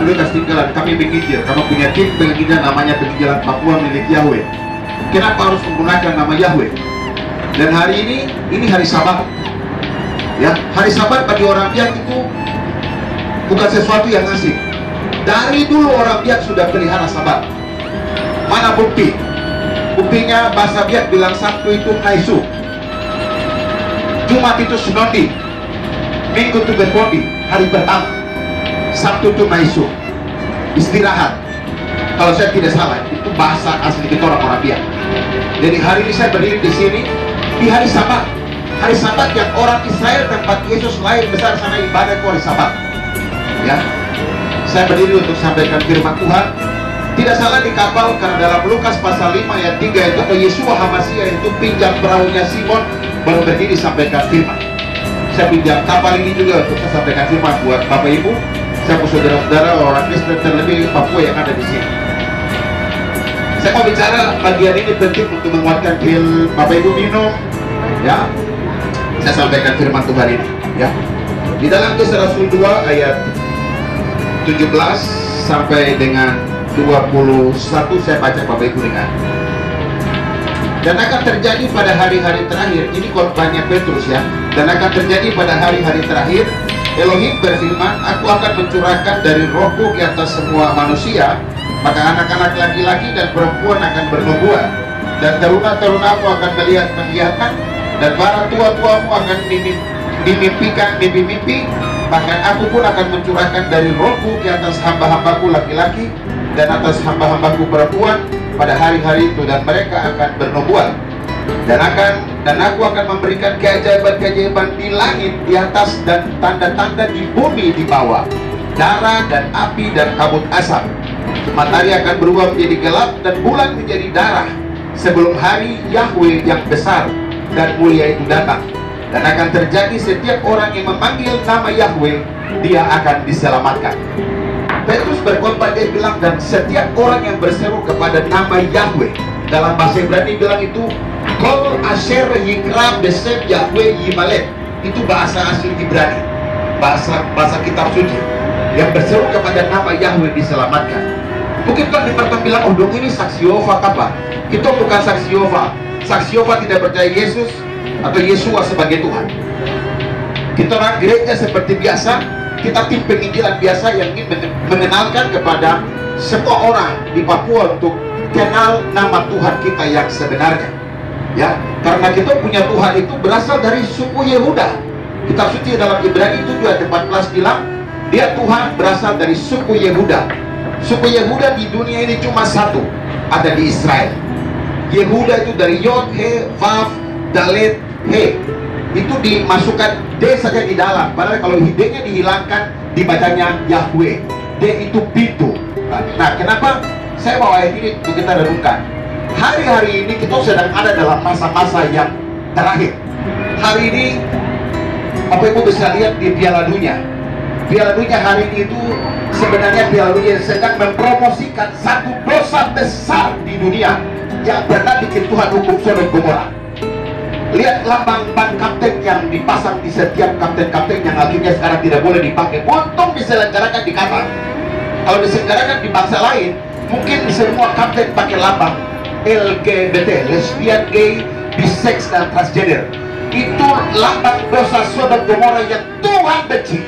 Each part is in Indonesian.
Lukas tinggalan, kami menginjil, kami punya tim penginjilan namanya penginjilan Papua milik Yahweh. Kenapa harus menggunakan nama Yahweh? Dan hari ini hari Sabat. Ya, hari Sabat bagi orang Biak itu bukan sesuatu yang asing. Dari dulu orang Biak sudah pelihara Sabat. Mana bukti? Buktinya bahasa Biak bilang Sabtu itu Naisu, Jumat itu Senondi, Minggu itu Berpodi, hari pertama. Sabtu itu Naisu, istirahat. Kalau saya tidak salah, itu bahasa asli kita orang-orang Biak. Jadi hari ini saya berdiri di sini di hari Sabat. Hari Sabat yang orang Israel tempat Yesus lahir besar sana ibadah itu hari Sabat. Ya, saya berdiri untuk sampaikan firman Tuhan. Tidak salah di kapal, karena dalam Lukas pasal 5 ayat 3 itu Yeshua HaMasiah itu pinjam perahunya Simon baru berdiri sampaikan firman. Saya pinjam kapal ini juga untuk saya sampaikan firman buat Bapak Ibu, saya saudara-saudara orang Kristen terlebih Papua yang ada di sini. Saya mau bicara bagian ini penting untuk menguatkan Bapak Ibu minum. Ya, saya sampaikan firman Tuhan ini. Ya, di dalam Kisah Rasul 2 ayat 17 sampai dengan 21 saya baca Bapak Ibu dengar. Dan akan terjadi pada hari-hari terakhir, ini khotbahnya Petrus ya. Dan akan terjadi pada hari-hari terakhir, Elohim berfirman, aku akan mencurahkan dari rohku ke atas semua manusia, maka anak-anak laki-laki dan perempuan akan bernubuat, dan teruna-terunamu akan melihat penglihatan, dan para tua-tuamu akan dimimpikan mimpi-mimpi. Bahkan aku pun akan mencurahkan dari rohku ke atas hamba-hambaku laki-laki dan atas hamba-hambaku perempuan pada hari-hari itu, dan mereka akan bernubuat. Dan aku akan memberikan keajaiban-keajaiban di langit di atas dan tanda-tanda di bumi di bawah, darah dan api dan kabut asap. Matahari akan berubah menjadi gelap dan bulan menjadi darah sebelum hari Yahweh yang besar dan mulia itu datang. Dan akan terjadi setiap orang yang memanggil nama Yahweh, dia akan diselamatkan. Petrus berkhotbah, dia bilang, dan setiap orang yang berseru kepada nama Yahweh, dalam bahasa Ibrani bilang itu Kol Asher Yikra Besem Yahweh Yimalek. Itu bahasa asli Ibrani, bahasa kitab suci. Yang berseru kepada nama Yahweh diselamatkan. Mungkin kan di pertama bilang, oh dong ini saksi Yehova kapan? Itu bukan saksi Yehova. Saksi Yehova tidak percaya Yesus atau Yeshua sebagai Tuhan. Kita orang gereja seperti biasa, kita tim penginjilan biasa yang ingin mengenalkan kepada semua orang di Papua untuk kenal nama Tuhan kita yang sebenarnya. Ya, karena kita punya Tuhan itu berasal dari suku Yehuda. Kitab suci dalam Ibrani 7 ayat 14 bilang, dia Tuhan berasal dari suku Yehuda. Suku Yehuda di dunia ini cuma satu, ada di Israel. Yehuda itu dari Yod, He, Vav, Dalet, He. Itu dimasukkan D saja di dalam. Padahal kalau D-nya dihilangkan, dibacanya Yahweh. D itu pintu. Nah, kenapa saya bawa ayat ini untuk kita renungkan? Hari-hari ini kita sedang ada dalam masa-masa yang terakhir. Hari ini Bapak Ibu bisa lihat di Piala Dunia. Piala Dunia hari ini itu sebenarnya Piala Dunia sedang mempromosikan satu dosa besar di dunia yang pernah bikin Tuhan hukum Sodom Gomora. Lihat lambang ban kapten yang dipasang di setiap kapten-kapten yang akhirnya sekarang tidak boleh dipakai. Untung diselenggarakan di Qatar. Kalau diselenggarakan di bangsa lain, mungkin semua kapten pakai lambang LGBT, lesbian, gay, bisex, dan transgender. Itu lambang dosa Sodom Gomora yang Tuhan benci.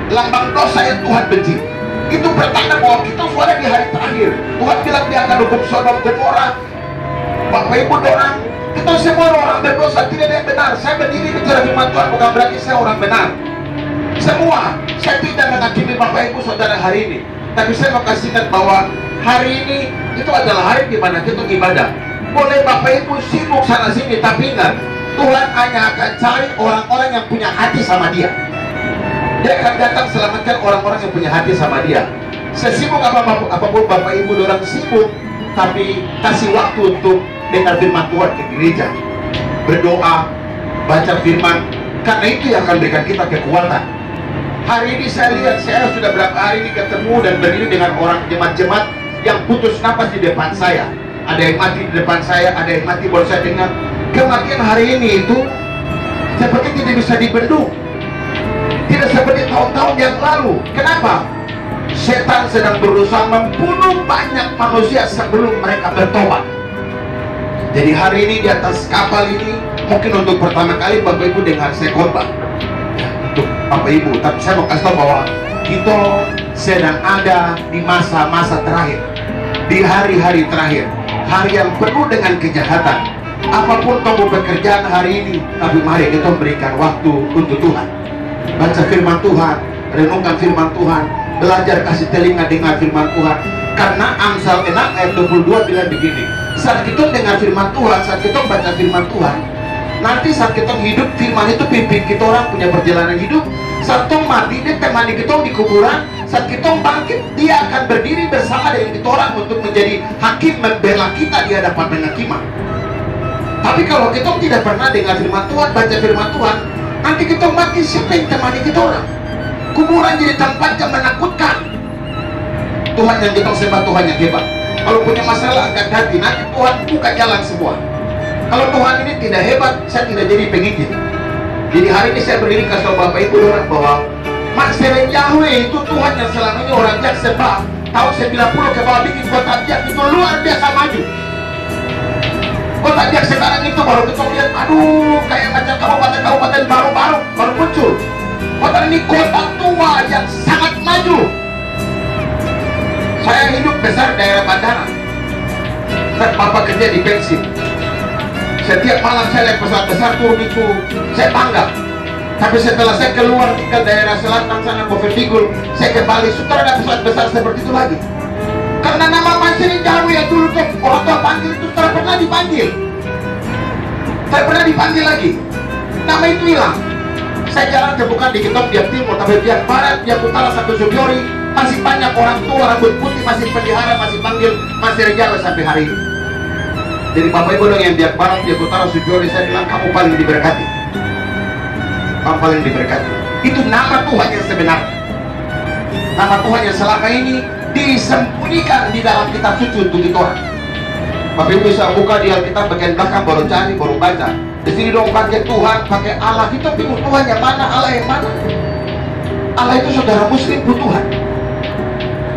Lambang dosa yang Tuhan benci. Itu pertanda bahwa kita sudah di hari terakhir. Tuhan bilang dia akan hukum Sodom Gomora. Bapak Ibu orang, kita semua orang berdosa, tidak ada yang benar. Saya berdiri bicara firman Tuhan bukan berarti saya orang benar. Semua, saya tidak menghakimi Bapak Ibu saudara hari ini. Tapi saya mau kasih ingat bahwa hari ini itu adalah hari di mana kita ibadah. Boleh Bapak Ibu sibuk sana sini, tapi ingat, Tuhan hanya akan cari orang-orang yang punya hati sama Dia. Dia akan datang selamatkan orang-orang yang punya hati sama Dia. Sesibuk apapun Bapak Ibu orang sibuk, tapi kasih waktu untuk dengar firman Tuhan ke gereja, berdoa, baca firman, karena itu yang akan berikan kita kekuatan. Hari ini saya lihat, saya sudah berapa hari ini ketemu dan berdiri dengan orang jemaat-jemaat yang putus napas di depan saya. Ada yang mati di depan saya, ada yang mati baru saya dengar. Kematian hari ini itu seperti tidak bisa dibendung, tidak tidak seperti tahun-tahun yang lalu. Kenapa? Setan sedang berusaha membunuh banyak manusia sebelum mereka bertobat. Jadi hari ini di atas kapal ini, mungkin untuk pertama kali Bapak Ibu dengar saya khotbah ya, untuk Bapak Ibu. Tapi saya mau kasih tahu bahwa kita sedang ada di masa-masa terakhir, di hari-hari terakhir, hari yang penuh dengan kejahatan. Apapun kamu pekerjaan hari ini, tapi mari kita berikan waktu untuk Tuhan. Baca firman Tuhan, renungkan firman Tuhan, belajar kasih telinga dengar firman Tuhan. Karena Amsal 6 ayat 22 bilang begini, saat kita dengar firman Tuhan, saat kita baca firman Tuhan, nanti saat kita hidup, firman itu pimpin kita orang punya perjalanan hidup. Saat kita mati, dia temani kita di kuburan. Saat kita bangkit, dia akan berdiri bersama dengan kita orang untuk menjadi hakim membela kita di hadapan penghakiman. Tapi kalau kita tidak pernah dengar firman Tuhan, baca firman Tuhan, nanti kita mati, siapa yang temani kita orang? Kuburan jadi tempat yang menakutkan. Tuhan yang kita sembah, Tuhan yang hebat. Kalau punya masalah angkat hati, nanti Tuhan buka jalan semua. Kalau Tuhan ini tidak hebat, saya tidak jadi pengikut. Jadi hari ini saya berdiri kasih Bapak Ibu orang bahwa Maksudnya Yahweh itu Tuhan yang selama ini orang jak sembah. Tahun 90 ke bawah bikin kota Biak itu luar biasa maju. Kota Biak sekarang itu baru kita lihat, aduh kayak macam kabupaten baru muncul. Kota ini kota tua yang sangat maju. Saya hidup besar daerah bandara. Bapak kerja di bensin. Setiap malam saya naik pesawat besar turun itu, saya bangga. Tapi setelah saya keluar ke daerah selatan sana, Bovendigul, saya kembali, sudah ada pesawat besar seperti itu lagi. Karena nama Mansiri Jauh yang dulu tuh orang tua panggil itu sudah pernah dipanggil. Saya pernah dipanggil lagi. Nama itu hilang. Saya jarang bukan di Ketong, Biak Timur, tapi Biak Barat, Biak Utara, sampai Subiori, masih banyak orang tua rambut putih masih pelihara, masih panggil Mansiri Jauh sampai hari ini. Jadi Bapak Ibu dong yang Biak Barat, Biak Utara, Subiori, saya bilang kamu paling diberkati. Kamu paling diberkati. Itu nama Tuhan yang sebenarnya. Nama Tuhan yang selama ini disembunyikan di dalam kitab suci untuk kita orang. Bapak Ibu bisa buka di Alkitab bagian belakang, baru cari, baru baca. Di sini dong pakai Tuhan, pakai Allah. Kita bingung Tuhan yang mana, Allah yang mana. Allah itu saudara Muslim pun Tuhan.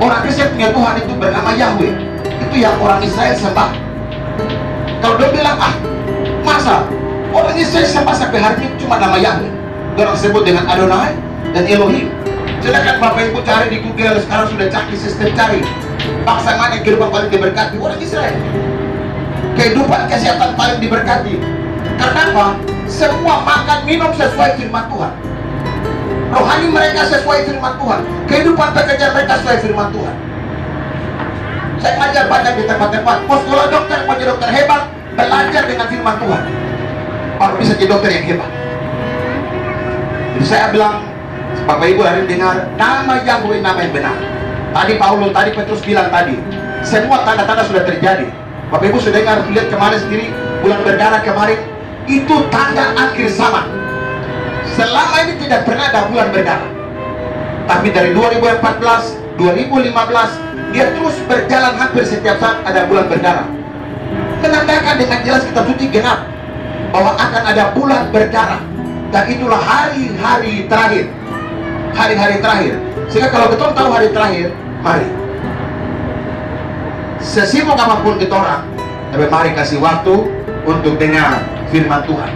Orang Kristen punya Tuhan itu bernama Yahweh. Itu yang orang Israel sembah. Kalau dia bilang, masa orang Israel sembah sampai hari ini cuma nama Yahweh. Orang sebut dengan Adonai dan Elohim. Silakan Bapak Ibu cari di Google, sekarang sudah canggih sistem cari. Bangsa mana kehidupan paling diberkati? Orang Israel. Kehidupan kesehatan paling diberkati. Karena apa? Semua makan minum sesuai firman Tuhan. Rohani mereka sesuai firman Tuhan. Kehidupan pekerjaan mereka sesuai firman Tuhan. Saya ngajar banyak di tempat-tempat. Mau sekolah dokter, mau jadi dokter hebat, belajar dengan firman Tuhan. Baru bisa jadi dokter yang hebat. Jadi saya bilang, Bapak Ibu hari dengar, nama Yahweh nama yang benar. Tadi tadi Petrus bilang tadi, semua tanda-tanda sudah terjadi. Bapak Ibu sudah dengar, lihat kemarin sendiri, bulan berdarah kemarin, itu tanda akhir zaman. Selama ini tidak pernah ada bulan berdarah. Tapi dari 2014, 2015, dia terus berjalan hampir setiap saat ada bulan berdarah. Menandakan dengan jelas kitab suci genap bahwa akan ada bulan berdarah. Dan itulah hari-hari terakhir. Hari-hari terakhir. Sehingga kalau kita tahu hari terakhir, mari sesibuk apapun kita orang, tapi mari kasih waktu untuk dengar firman Tuhan.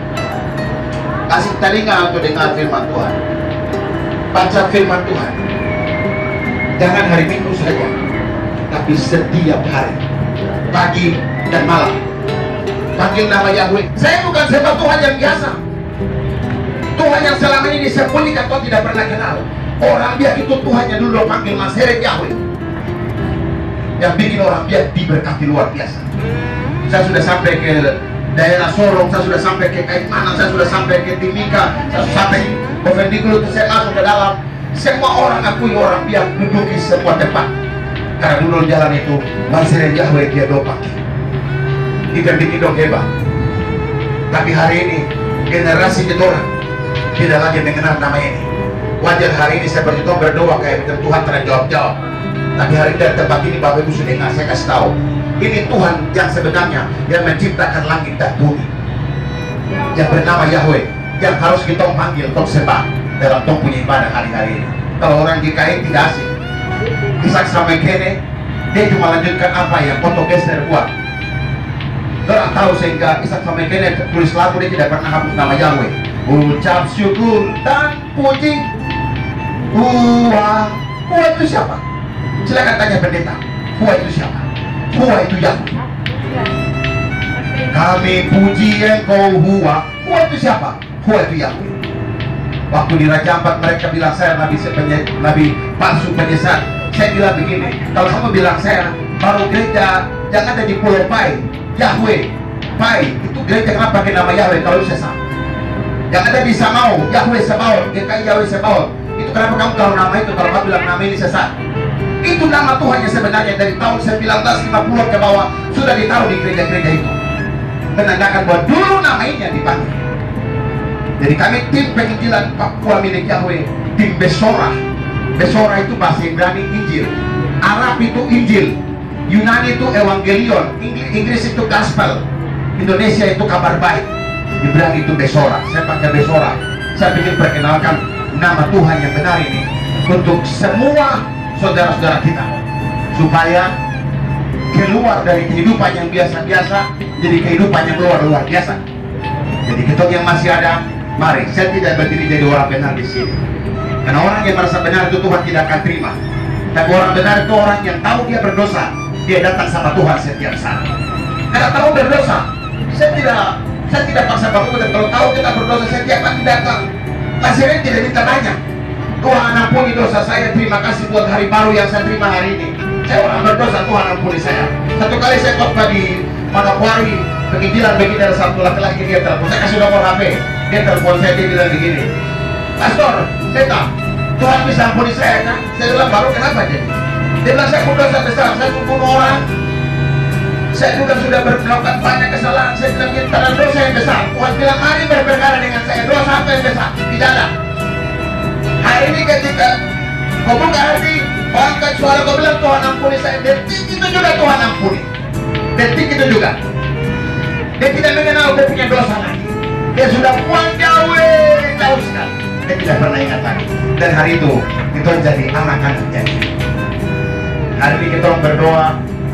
Kasih telinga untuk dengar firman Tuhan. Baca firman Tuhan. Jangan hari Minggu saja, tapi setiap hari, pagi dan malam. Panggil nama Yahweh. Saya bukan sembah Tuhan yang biasa. Tuhan yang selama ini disembunyikan kau tidak pernah kenal. Orang Biak itu Tuhannya dulu panggil Mansiri Yahweh, yang bikin orang Biak diberkati luar biasa. Saya sudah sampai ke daerah Sorong, saya sudah sampai ke Kaitmanan, saya sudah sampai ke Timika, saya sudah sampai Bovendigul, saya masuk ke dalam. Semua orang akui orang Biak duduki semua tempat. Karena dulu jalan itu Mansiri Yahweh dia dopak. Kita bikin dong hebat. Tapi hari ini generasi kita orang tidak lagi mengenal nama ini. Wajar hari ini saya berdoa kayak betul Tuhan terjawab. Tapi hari ini tempat ini Bapak Ibu sudah dengar, saya kasih tahu. Ini Tuhan yang sebenarnya yang menciptakan langit dan bumi, yang bernama Yahweh, yang harus kita panggil untuk sembah. dalam tong punya ibadah hari-hari ini. Kalau orang GKI tidak asik, Isak sampai kene, dia cuma lanjutkan apa yang foto geser buat. Orang tahu sehingga Isak sampai kene tulis lagu, dia tidak pernah hapus nama Yahweh. Ucap syukur dan puji. Hua itu siapa? Silakan tanya pendeta. Hua itu siapa? Hua itu Yahweh. Kami puji Engkau Hua. Hua itu siapa? Hua itu Yahweh. Waktu di Raja Ampat mereka bilang saya nabi palsu penyesat. Saya bilang begini, kalau kamu bilang saya baru gereja yang ada di Pulau Pai, Yahweh, Pai, itu gereja kenapa pakai nama Yahweh kalau sesat? Yang ada di Samau, Yahweh Sabaoth, GKI Yahweh Sabaoth, itu kenapa kamu tahu nama itu kalau kamu bilang nama ini sesat? Itu nama Tuhan yang sebenarnya dari tahun 1950 ke bawah sudah ditaruh di gereja-gereja itu, menandakan bahwa dulu nama ini yang dipanggil. Jadi kami tim penginjilan Papua milik Yahweh, tim Besora. Besora itu bahasa Ibrani Injil, Arab itu Injil, Yunani itu Evangelion, Inggris itu Gospel, Indonesia itu kabar baik, Ibrani itu Besora. Saya pakai Besora. Saya ingin perkenalkan nama Tuhan yang benar ini untuk semua saudara-saudara kita, supaya keluar dari kehidupan yang biasa-biasa jadi kehidupan yang luar biasa. Jadi kita yang masih ada, mari, saya tidak berdiri jadi orang benar di sini. Karena orang yang merasa benar itu Tuhan tidak akan terima. Tapi orang benar itu orang yang tahu dia berdosa, dia datang sama Tuhan setiap saat. Karena tahu berdosa, saya tidak paksa bapak. Kalau tahu kita berdosa, setiap hari datang. Kasihnya tidak minta banyak. Tuhan ampuni dosa saya, terima kasih buat hari baru yang saya terima hari ini. Saya orang berdosa, Tuhan ampuni saya. Satu kali saya khotbah di Manokwari, penginjilan begini, ada satu laki-laki dia telepon. Saya kasih nomor HP, dia telepon saya, dia bilang begini, Pastor, saya tahu Tuhan bisa ampuni saya kan? Saya bilang, baru kenapa jadi? Dia bilang, saya berdosa besar, saya membunuh orang, saya juga sudah melakukan banyak kesalahan. Saya bilang, karena dosa yang besar. Tuhan bilang, mari berperkara dengan saya. Dosa apa yang besar? Tidak ada. Hari ini ketika kau buka hati, kau angkat suara, kau bilang Tuhan ampuni saya, detik itu juga Tuhan ampuni. Detik itu juga. Dia tidak mengenal dia punya dosa lagi. Dia sudah buang jauh sekali. Dia tidak pernah ingat lagi. Dan hari itu kita jadi anak-anak jadi. Hari ini kita berdoa,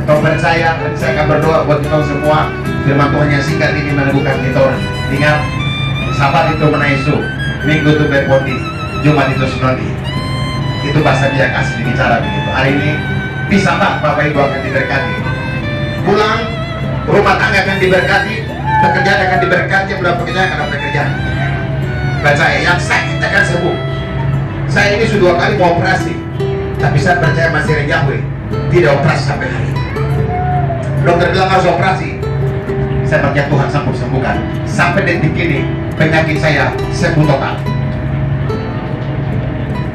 atau percaya, dan saya akan berdoa buat kita semua. Firman Tuhan yang singkat ini meneguhkan kita orang. Ingat, Sabat itu menaisu, Minggu itu berpoti, Jumat itu Sinodi. Itu bahasa dia kasih bicara begitu. Hari ini bisa Bapak Ibu akan diberkati. Pulang, rumah tangga akan diberkati, pekerjaan akan diberkati, yang belum pekerjaan akan pekerjaan. Percaya, yang sakit akan sembuh. Saya ini sudah 2 kali mau operasi, tapi saya percaya masih ada Yahweh, tidak operasi sampai hari ini. Dokter bilang harus operasi. Saya percaya Tuhan sanggup sembuhkan. Sampai detik ini penyakit saya sembuh total.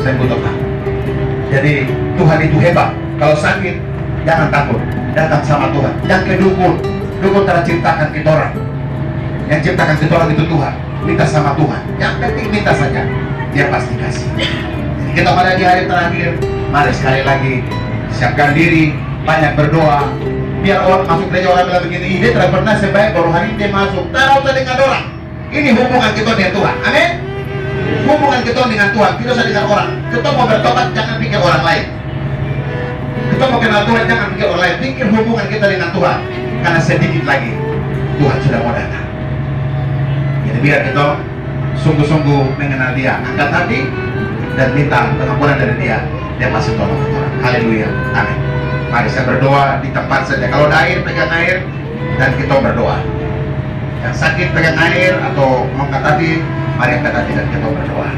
Sembuh total. Jadi Tuhan itu hebat. Kalau sakit jangan takut, datang sama Tuhan. Yang ke dukun telah ciptakan kita orang. Yang ciptakan kita orang itu Tuhan. Minta sama Tuhan. Yang penting minta saja, dia pasti kasih. Jadi kita pada di hari terakhir, mari sekali lagi siapkan diri, banyak berdoa. Biar orang masuk gereja, orang bilang begini, dia tidak pernah sebaik, baru hari ini dia masuk. Tak usah dengan orang. Ini hubungan kita dengan Tuhan. Amin. Hubungan kita dengan Tuhan, tidak usah dengan orang. Kita mau bertobat, jangan pikir orang lain. Kita mau kenal Tuhan, jangan pikir orang lain. Pikir hubungan kita dengan Tuhan. Karena sedikit lagi Tuhan sudah mau datang. Jadi biar kita sungguh-sungguh mengenal dia, angkat hati dan minta pengampunan dari dia. Dia masih tolong kita. Haleluya. Amin. Mari saya berdoa di tempat saja. Kalau ada air, pegang air dan kita berdoa. Yang sakit pegang air atau mengangkat hati, mari angkat hati dan kita berdoa.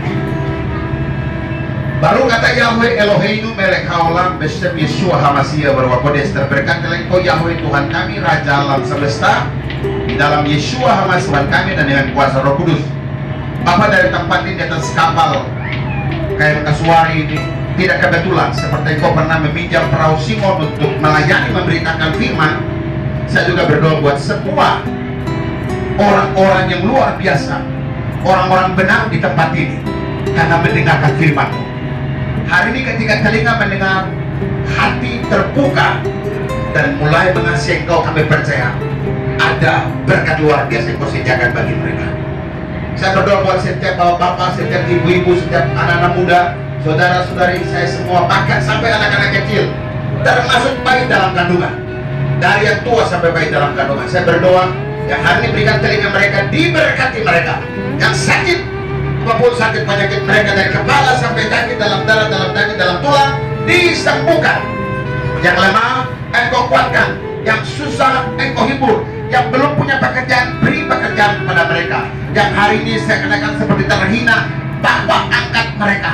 Baru kata Yahweh Eloheinu melek haolam besem Yeshua HaMashiach berwa kodes, terberkatilah Engkau Yahweh Tuhan kami, Raja alam semesta, di dalam Yeshua HaMashiach Tuhan kami dan dengan kuasa Roh Kudus. Bapa, dari tempat ini di atas kapal KM Kasuari ini, tidak kebetulan seperti Engkau pernah meminjam perahu Simon untuk melayani memberitakan firman. Saya juga berdoa buat semua orang-orang yang luar biasa, orang-orang benar di tempat ini karena mendengarkan firman-Mu. Hari ini ketika telinga mendengar, hati terbuka dan mulai mengasihi Engkau, kami percaya ada berkat luar biasa yang Kau sediakan bagi mereka. Saya berdoa buat setiap bapak-bapak, setiap ibu-ibu, setiap anak-anak muda, saudara-saudari saya semua, bahkan sampai anak-anak kecil, termasuk bayi dalam kandungan, dari yang tua sampai bayi dalam kandungan. Saya berdoa yang hari ini berikan telinga mereka, diberkati mereka. Yang sakit, apapun sakit penyakit mereka, dari kepala sampai kaki, dalam darah, dalam daging, dalam tulang, disembuhkan. Yang lemah engkau kuatkan, yang susah engkau hibur, yang belum punya pekerjaan, beri pekerjaan kepada mereka. Yang hari ini saya kenakan seperti terhina, Bapak angkat mereka.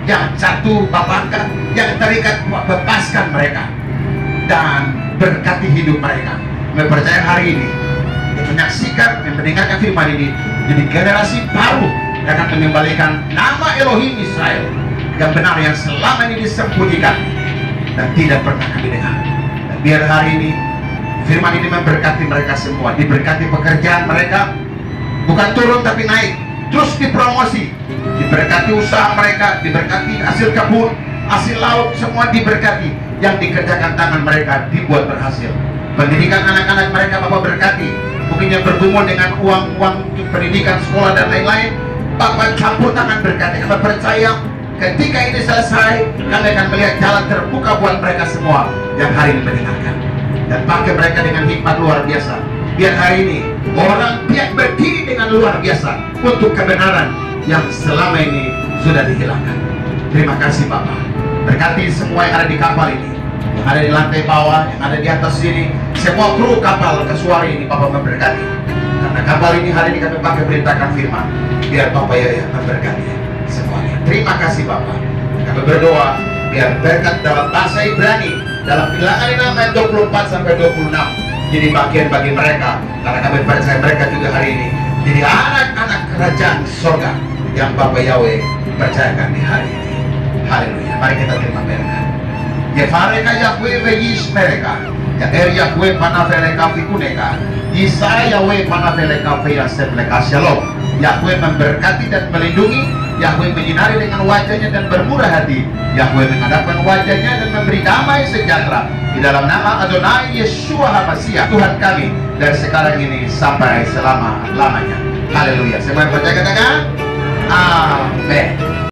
Yang jatuh Bapak angkat, yang terikat bebaskan mereka, dan berkati hidup mereka. Kami percaya hari ini yang menyaksikan, yang mendengarkan firman ini, jadi generasi baru yang akan mengembalikan nama Elohim Israel yang benar, yang selama ini disembunyikan dan tidak pernah kami dengar. Dan biar hari ini firman ini memberkati mereka semua, diberkati pekerjaan mereka, bukan turun tapi naik, terus dipromosi, diberkati usaha mereka, diberkati hasil kebun, hasil laut, semua diberkati. Yang dikerjakan tangan mereka dibuat berhasil. Pendidikan anak-anak mereka Bapak berkati. Mungkin yang bergumul dengan uang-uang untuk pendidikan, sekolah dan lain-lain, Bapak campur tangan berkati. Kami percaya ketika ini selesai, kami akan melihat jalan terbuka buat mereka semua yang hari ini mendengarkan. Dan pakai mereka dengan hikmat luar biasa. Biar hari ini orang pihak berdiri dengan luar biasa untuk kebenaran yang selama ini sudah dihilangkan. Terima kasih Bapak. Berkati semua yang ada di kapal ini, yang ada di lantai bawah, yang ada di atas sini, semua kru kapal Kasuari ini Bapak memberkati. Karena kapal ini hari ini kami pakai beritakan firman, biar Bapak ya memberkati semuanya. Terima kasih Bapak. Kami berdoa biar berkat dalam bahasa Ibrani, dalam Bilangan 6 ayat 24 sampai 26 jadi bagian bagi mereka, karena kami percaya mereka juga hari ini jadi anak-anak kerajaan surga yang Bapak Yahweh percayakan di hari ini. Haleluya. Mari kita terima berkat. Yefareka Yahweh veyish mereka, ya Yahweh panaveleka fikuneka, Yesaya Yahweh panaveleka feyasemleka. Shalom. Yahweh memberkati dan melindungi, Yahweh menyinari dengan wajahnya dan bermurah hati, Yahweh menghadapkan wajahnya dan memberi damai sejahtera. Di dalam nama Adonai Yeshua HaMashiach Tuhan kami, dari sekarang ini sampai selama-lamanya. Haleluya. Semua yang percaya katakan